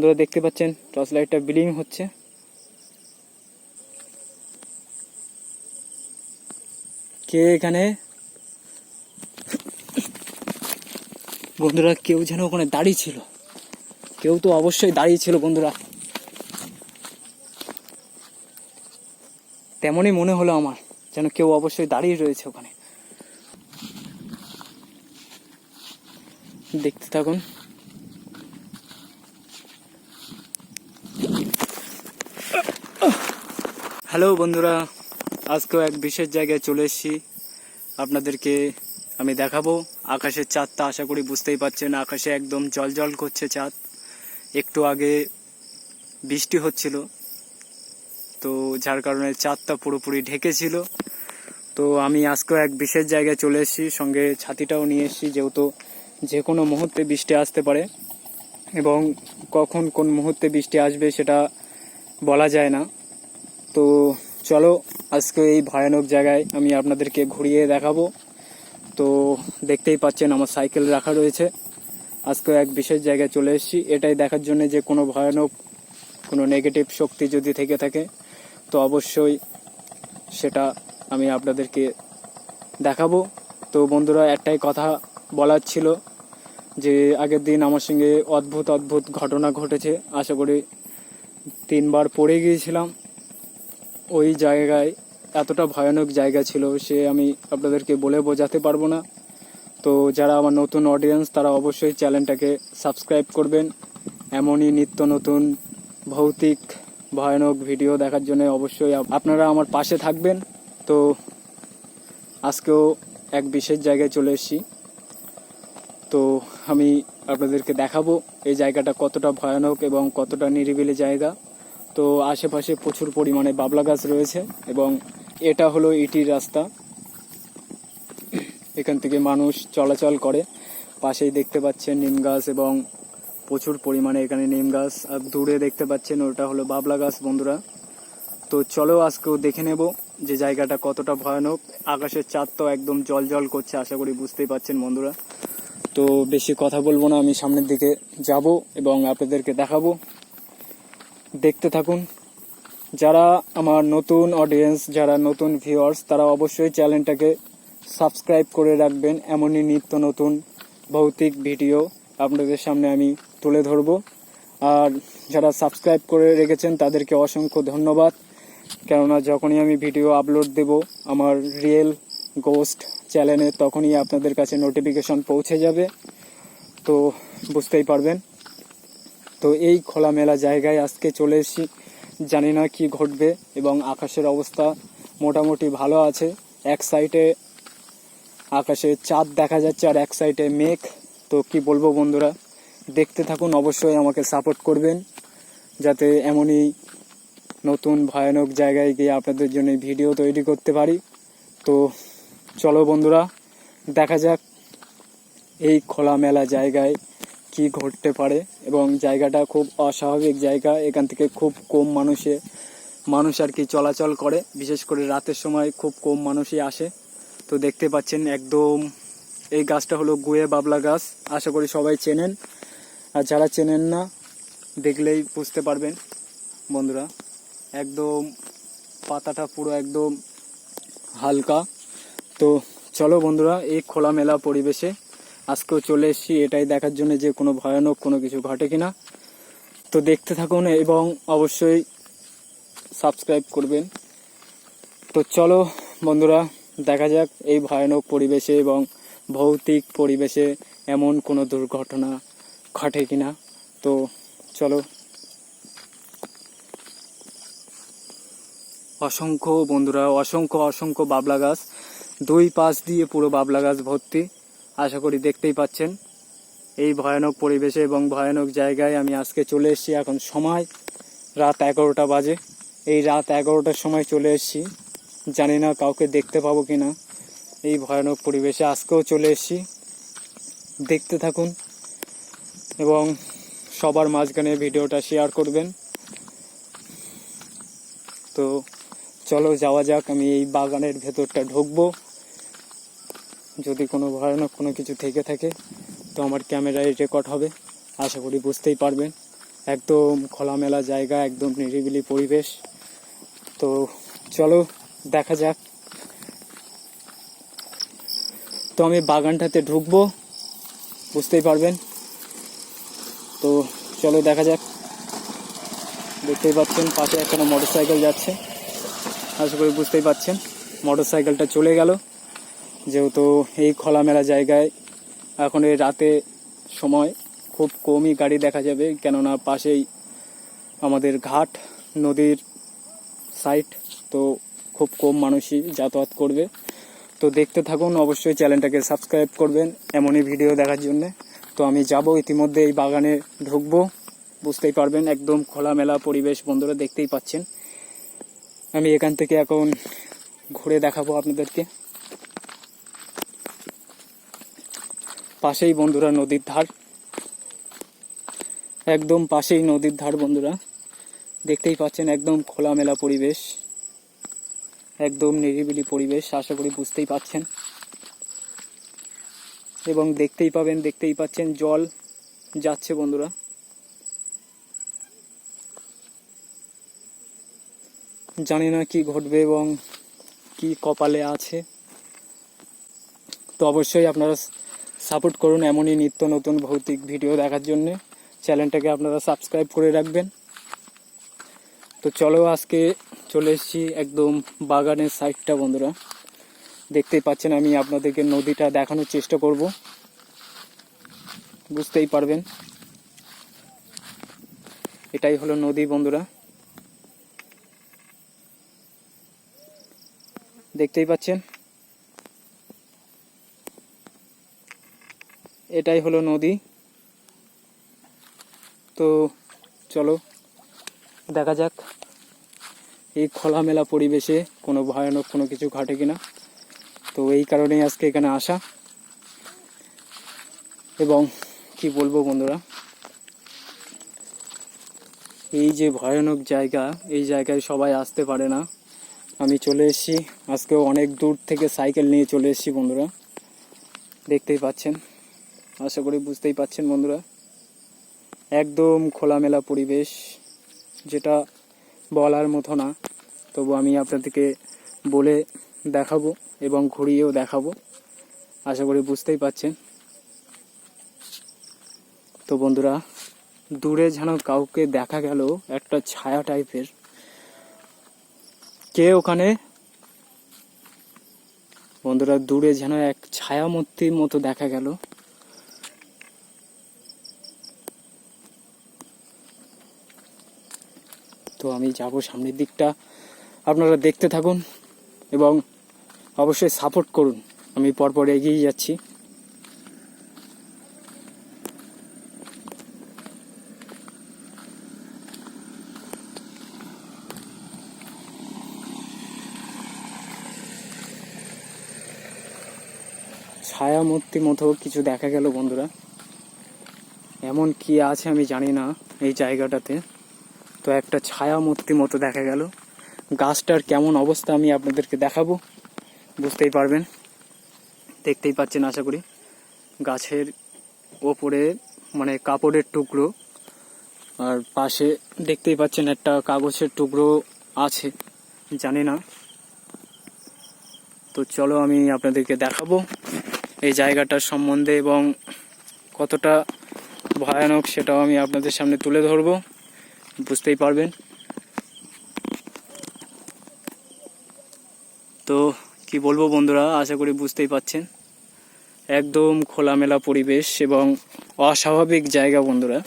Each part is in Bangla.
বন্ধুরা দেখতে পাচ্ছেন টর্চ লাইটটা ব্লিং হচ্ছে। কে এখানে? বন্ধুরা কেউ যেন ওখানে দাঁড়িয়ে ছিল, কেউ তো অবশ্যই দাঁড়িয়ে ছিল বন্ধুরা, তেমনই মনে হলো আমার, যেন কেউ অবশ্যই দাঁড়িয়ে রয়েছে ওখানে। দেখতে থাকুন। হ্যালো বন্ধুরা, আজকেও এক বিশেষ জায়গায় চলে এসেছি। আপনাদেরকে আমি দেখাবো আকাশের চাঁদটা। আশা করি বুঝতেই পারছেন, আকাশে একদম জল করছে চাঁদ। একটু আগে বৃষ্টি হচ্ছিল, তো যার কারণে চাঁদটা পুরোপুরি ঢেকেছিল। তো আমি আজকেও এক বিশেষ জায়গায় চলে এসেছি, সঙ্গে ছাতিটাও নিয়ে এসেছি, যেহেতু যে কোনো মুহূর্তে বৃষ্টি আসতে পারে এবং কখন কোন মুহূর্তে বৃষ্টি আসবে সেটা বলা যায় না। তো চলো আজকে এই ভয়ানক জায়গায় আমি আপনাদেরকে ঘুরিয়ে দেখাবো। তো দেখতেই পাচ্ছেন আমার সাইকেল রাখা রয়েছে। আজকে এক বিশেষ জায়গায় চলে এসেছি এটাই দেখার জন্য যে কোনো ভয়ানক কোনো নেগেটিভ শক্তি যদি থেকে থাকে তো অবশ্যই সেটা আমি আপনাদেরকে দেখাবো। তো বন্ধুরা একটাই কথা বলার ছিল, যে আগের দিন আমার সঙ্গে অদ্ভুত ঘটনা ঘটেছে। আশা করি 3 বার পড়ে গিয়েছিলাম ওই জায়গায়, এতটা ভয়ানক জায়গা ছিল সে আমি আপনাদেরকে বলে বোঝাতে পারবো না। তো যারা আমার নতুন অডিয়েন্স তারা অবশ্যই চ্যানেলটাকে সাবস্ক্রাইব করবেন। এমনই নিত্য নতুন ভৌতিক ভয়ানক ভিডিও দেখার জন্য অবশ্যই আপনারা আমার পাশে থাকবেন। তো আজকেও এক বিশেষ জায়গায় চলে এসেছি, তো আমি আপনাদেরকে দেখাবো এই জায়গাটা কতটা ভয়ানক এবং কতটা নিরিবিলি জায়গা। তো আশেপাশে প্রচুর পরিমাণে বাবলা গাছ রয়েছে এবং এটা হলো ইটির রাস্তা, এখান থেকে মানুষ চলাচল করে। পাশেই দেখতে পাচ্ছেন নিম গাছ এবং প্রচুর পরিমাণে এখানে নিম গাছ, আর দূরে দেখতে পাচ্ছেন ওটা হলো বাবলা গাছ বন্ধুরা। তো চলো আজকেও দেখে নেব যে জায়গাটা কতটা ভয়ানক। আকাশের চাঁদ তো একদম জল করছে, আশা করি বুঝতেই পাচ্ছেন বন্ধুরা। তো বেশি কথা বলবো না, আমি সামনের দিকে যাব এবং আপনাদেরকে দেখাবো, দেখতে থাকুন। যারা আমার নতুন অডিয়েন্স, যারা নতুন ভিউয়ার্স তারা অবশ্যই চ্যানেলটাকে সাবস্ক্রাইব করে রাখবেন। এমনই নিত্য নতুন ভৌতিক ভিডিও আপনাদের সামনে আমি তুলে ধরব। আর যারা সাবস্ক্রাইব করে রেখেছেন তাদেরকে অসংখ্য ধন্যবাদ, কেননা যখনই আমি ভিডিও আপলোড দেব আমার রিয়েল গোস্ট চ্যানেলে তখনই আপনাদের কাছে নোটিফিকেশন পৌঁছে যাবে, তো বুঝতেই পারবেন। তো এই খোলামেলা জায়গায় আজকে চলে এসেছি, জানি না কি ঘটবে এবং আকাশের অবস্থা মোটামুটি ভালো আছে। এক সাইডে আকাশে চাঁদ দেখা যাচ্ছে আর এক সাইডে মেঘ। তো কি বলবো বন্ধুরা, দেখতে থাকুন, অবশ্যই আমাকে সাপোর্ট করবেন যাতে এমনই নতুন ভয়ানক জায়গায় গিয়ে আপনাদের জন্য ভিডিও তৈরি করতে পারি। তো চলো বন্ধুরা দেখা যাক এই খোলামেলা জায়গায় কি ঘটতে পারে। এবং জায়গাটা খুব অস্বাভাবিক জায়গা, এখান থেকে খুব কম মানুষ আর কি চলাচল করে, বিশেষ করে রাতের সময় খুব কম মানুষই আসে। তো দেখতে পাচ্ছেন একদম এই গাছটা হলো গুয়ে বাবলা গাছ, আশা করি সবাই চেনেন, আর যারা চেনেন না দেখলেই বুঝতে পারবেন বন্ধুরা। একদম পাতাটা পুরো একদম হালকা। তো চলো বন্ধুরা এই খোলামেলা পরিবেশে আজকেও চলে এসেছি এটাই দেখার জন্য যে কোনো ভয়ানক কোনো কিছু ঘটে কিনা। তো দেখতে থাকুন এবং অবশ্যই সাবস্ক্রাইব করবেন। তো চলো বন্ধুরা দেখা যাক এই ভয়ানক পরিবেশে এবং ভৌতিক পরিবেশে এমন কোনো দুর্ঘটনা ঘটে কিনা। তো চলো। অসংখ্য বন্ধুরা অসংখ্য বাবলা গাছ, 2 পাশ দিয়ে পুরো বাবলা গাছ ভর্তি, আশা করি দেখতেই পাচ্ছেন। এই ভয়ানক পরিবেশে এবং ভয়ানক জায়গায় আমি আজকে চলে এসেছি। এখন সময় রাত 11টা বাজে, এই রাত 11টার সময় চলে এসেছি, জানি না কাউকে দেখতে পাবো কিনা। এই ভয়ানক পরিবেশে আজকেও চলে এসেছি, দেখতে থাকুন এবং সবার মাঝখানে ভিডিওটা শেয়ার করবেন। তো চলো যাওয়া যাক, আমি এই বাগানের ভেতরটা ঢুকবো। যদি কোনো ভয়ানক কোনো কিছু থেকে থাকে তো আমার ক্যামেরায় রেকর্ড হবে, আশা করি বুঝতেই পারবেন। একদম খোলামেলা জায়গা, একদম নিরিবিলি পরিবেশ। তো চলো দেখা যাক। তো আমি বাগানটাতে ঢুকবো, বুঝতেই পারবেন। তো চলো দেখা যাক। দেখতেই পাচ্ছেন পাশে একটা মোটরসাইকেল যাচ্ছে, আশা করি বুঝতেই পাচ্ছেন। মোটরসাইকেলটা চলে গেল, যেহেতু এই খোলামেলা জায়গায় এখন এই রাতে সময় খুব কমই গাড়ি দেখা যাবে, কেননা পাশেই আমাদের ঘাট, নদীর সাইড, তো খুব কম মানুষই যাতায়াত করবে। তো দেখতে থাকুন, অবশ্যই চ্যানেলটাকে সাবস্ক্রাইব করবেন এমনই ভিডিও দেখার জন্যে। তো আমি যাব, ইতিমধ্যে এই বাগানে ঢুকবো, বুঝতেই পারবেন। একদম খোলামেলা পরিবেশ বন্ধুরা, দেখতেই পাচ্ছেন। আমি এখান থেকে এখন ঘুরে দেখাবো আপনাদেরকে। পাশেই বন্ধুরা নদীর ধার, একদম পাশেই নদীর ধার বন্ধুরা, দেখতেই পাচ্ছেন। একদম খোলামেলা পরিবেশ, একদম নিরিবিলি পরিবেশ, আশা করি বুঝতেই পাচ্ছেন। এবং দেখতেই পাচ্ছেন জল যাচ্ছে বন্ধুরা। জানি না কি ঘটবে এবং কি কপালে আছে। তো অবশ্যই আপনারা সাপোর্ট করুন এমনই নিত্য নতুন ভৌতিক ভিডিও দেখার জন্য। চ্যানেলটাকে আপনারা সাবস্ক্রাইব করে রাখবেন। তো চলো, আজকে চলে এসেছি একদম বাগানের সাইডটা বন্ধুরা। দেখতেই পাচ্ছেন, আমি আপনাদেরকে নদীটা দেখানোর চেষ্টা করব, বুঝতেই পারবেন। এটাই হলো নদী বন্ধুরা, দেখতেই পাচ্ছেন। এটাই হলো নদী। তো চলো দেখা যাক এই খোলামেলা পরিবেশে কোনো ভয়ানক কোনো কিছু ঘটে কিনা। তো এই কারণেই আজকে এখানে আসা। এবং কি বলবো বন্ধুরা, এই যে ভয়ানক জায়গা, এই জায়গায় সবাই আসতে পারে না। আমি চলে এসেছি আজকেও অনেক দূর থেকে, সাইকেল নিয়ে চলে এসেছি বন্ধুরা, দেখতেই পাচ্ছেন। আশা করি বুঝতেই পাচ্ছেন বন্ধুরা। একদম খোলামেলা পরিবেশ, যেটা বলার মতো না, তবু আমি আপনাদেরকে বলে দেখাবো এবং ঘুরিয়েও দেখাবো, আশা করি বুঝতেই পাচ্ছেন। তো বন্ধুরা, দূরে যেন কাউকে দেখা গেল, একটা ছায়া টাইপের, কে ওখানে বন্ধুরা, দূরে যেন এক ছায়ামূর্তির মতো দেখা গেল। তো আমি যাব সামনের দিকটা, আপনারা দেখতে থাকুন এবং অবশ্যই সাপোর্ট করুন। আমি পরপর এগিয়ে যাচ্ছি। ছায়ামূর্তি মতো কিছু দেখা গেল বন্ধুরা, এমন কি আছে আমি জানি না এই জায়গাটাতে। তো একটা ছায়ামূর্তি মতো দেখা গেল। গাছটার কেমন অবস্থা আমি আপনাদেরকে দেখাবো, বুঝতেই পারবেন। দেখতেই পাচ্ছেন আশা করি, গাছের ওপরে মানে কাপড়ের টুকরো, আর পাশে দেখতেই পাচ্ছেন একটা কাগজের টুকরো আছে, জানি না। তো চলো আমি আপনাদেরকে দেখাবো এই জায়গাটার সম্বন্ধে এবং কতটা ভয়ানক সেটাও আমি আপনাদের সামনে তুলে ধরবো, বুঝতেই পারবেন। তো কি বলবো বন্ধুরা, আশা করি বুঝতেই পাচ্ছেন। একদম খোলামেলা পরিবেশ এবং অস্বাভাবিক জায়গা বন্ধুরা,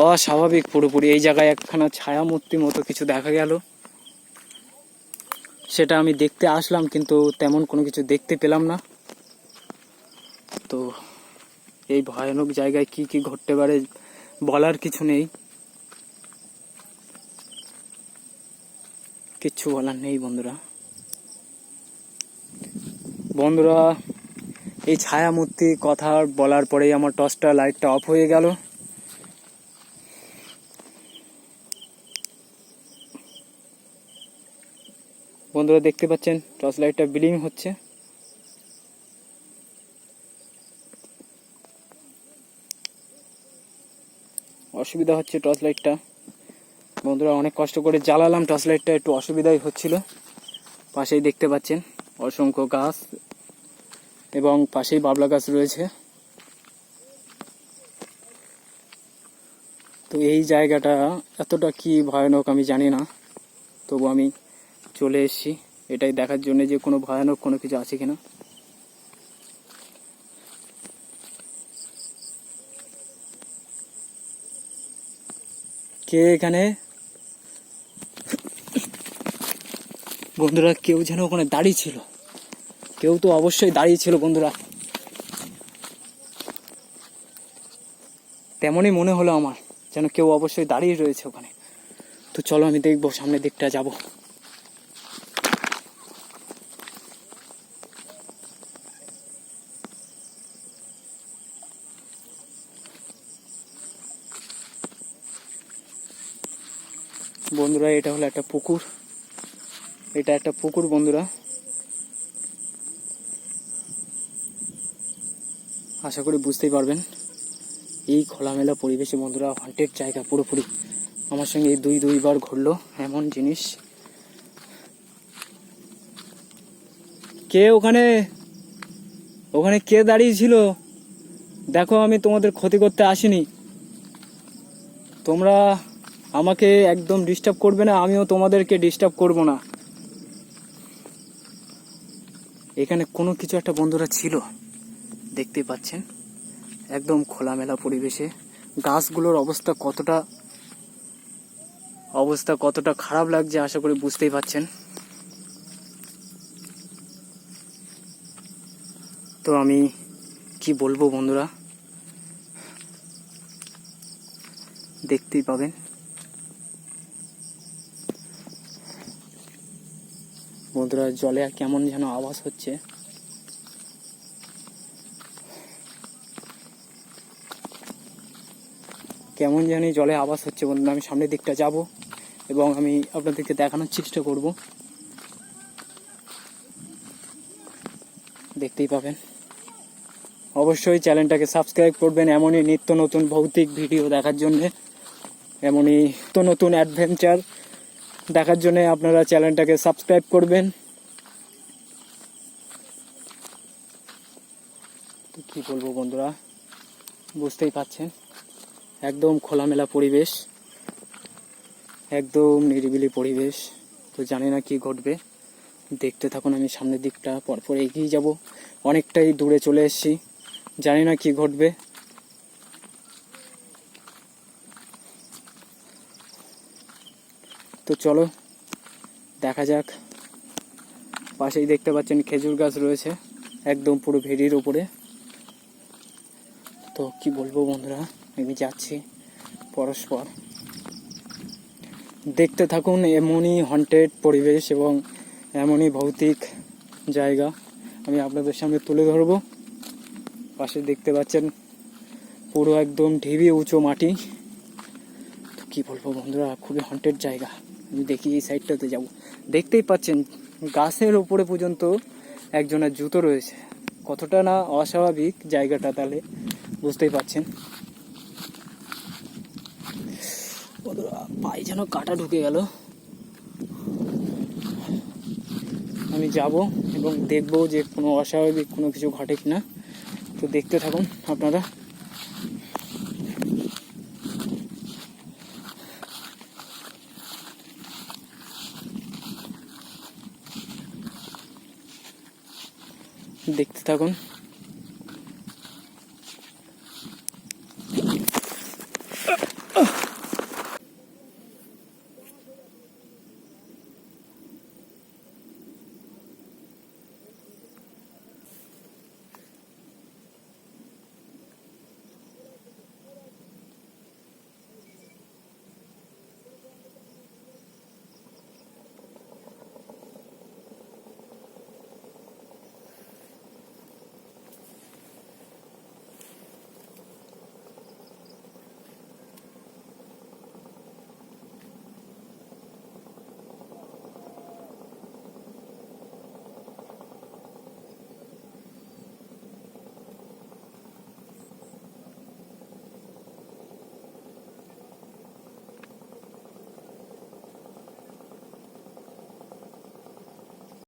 অস্বাভাবিক পুরোপুরি। এই জায়গায় একখানা ছায়ামূর্তি মতো কিছু দেখা গেল, সেটা আমি দেখতে আসলাম, কিন্তু তেমন কোনো কিছু দেখতে পেলাম না। তো এই ভয়ানক জায়গায় কি কি ঘটতে পারে বলার কিছু নেই, কিচ্ছু বলার নেই বন্ধুরা। বন্ধুরা, এই ছায়ামূর্তি কথা বলার পরেই আমার টর্চটা লাইটটা অফ হয়ে গেল। বন্ধুরা দেখতে পাচ্ছেন টর্চ লাইটটা ব্লিং হচ্ছে। অসুবিধা হচ্ছে টর্চ লাইটটা বন্ধুরা, অনেক কষ্ট করে জ্বালালাম টর্চ লাইটটা, একটু অসুবিধাই হচ্ছিল। পাশেই দেখতে পাচ্ছেন অসংখ্য গাছ এবং পাশেই বাবলা গাছ রয়েছে। তো এই জায়গাটা এতটা কি ভয়ানক আমি জানি না, তবু আমি চলে এসেছি এটাই দেখার জন্য যে কোনো ভয়ানক কোনো কিছু আছে কিনা। কে এখানে বন্ধুরা, কেউ যেন ওখানে দাঁড়িয়ে ছিল, কেউ তো অবশ্যই দাঁড়িয়ে ছিল বন্ধুরা, তেমনই মনে হলো আমার, যেন কেউ অবশ্যই দাঁড়িয়ে রয়েছে ওখানে। তো চলো আমি দেখবো, সামনের দিকটা যাব। বন্ধুরা এটা হলো একটা পুকুর, এটা একটা পুকুর বন্ধুরা। আশা করি বুঝতেই পারবেন এই খোলামেলা পরিবেশে বন্ধুরা, হন্টেড জায়গা পুরোপুরি। আমার সঙ্গে এই দুইবার ঘুরলো এমন জিনিস। কে ওখানে ওখানে কে দাঁড়িয়ে ছিল? দেখো আমি তোমাদের ক্ষতি করতে আসিনি, তোমরা আমাকে একদম ডিস্টার্ব করবে না, আমিও তোমাদেরকে ডিস্টার্ব করব না। এখানে কোনো কিছু একটা বন্ধুরা ছিল, দেখতেই পাচ্ছেন একদম খোলামেলা পরিবেশে। গাছগুলোর অবস্থা কতটা খারাপ লাগছে আশা করি বুঝতেই পাচ্ছেন। তো আমি কি বলবো বন্ধুরা, দেখতেই পাবেন। বন্ধুরা জলে কেমন যেন আওয়াজ হচ্ছে, কেমন জানি জলে আওয়াজ হচ্ছে বন্ধুরা। আমি সামনের দিকটা যাব এবং আমি আপনাদেরকে দেখানোর চেষ্টা করব, দেখতেই পাবেন। অবশ্যই চ্যানেলটাকে সাবস্ক্রাইব করবেন এমনই নিত্য নতুন ভৌতিক ভিডিও দেখার জন্য, এমনই নিত্য নতুন অ্যাডভেঞ্চার দেখার জন্য আপনারা চ্যানেলটাকে সাবস্ক্রাইব করবেন। তো কী বলবো বন্ধুরা, বুঝতেই পাচ্ছেন একদম খোলামেলা পরিবেশ, একদম নিরিবিলি পরিবেশ। তো জানি না কি ঘটবে, দেখতে থাকুন। আমি সামনের দিকটা পরপর এগিয়ে যাব, অনেকটাই দূরে চলে এসেছি, জানি না কি ঘটবে। তো চলো দেখা যাক। পাশেই দেখতে পাচ্ছেন খেজুর গাছ রয়েছে একদম পুরো ভেড়ির উপরে। তো কি বলবো বন্ধুরা, আমি যাচ্ছি পরস্পর, দেখতে থাকুন। এমনই হন্টেড পরিবেশ এবং এমনই ভৌতিক জায়গা আমি আপনাদের সামনে তুলে ধরবো। পাশে দেখতে পাচ্ছেন পুরো একদম ঢিবি উঁচু মাটি। তো কি বলবো বন্ধুরা, খুবই হন্টেড জায়গা। আমি দেখি এই সাইডটাতে যাব, দেখতেই পাচ্ছেন গাছের উপরে পর্যন্ত একজনের জুতো রয়েছে, কতটা না অস্বাভাবিক জায়গাটা, তাহলে বুঝতেই পাচ্ছেন। পায়ে যেন কাটা ঢুকে গেল। আমি যাব এবং দেখবো যে কোনো অস্বাভাবিক কোনো কিছু ঘটে কিনা। তো দেখতে থাকুন আপনারা। দেখতে থাকুন।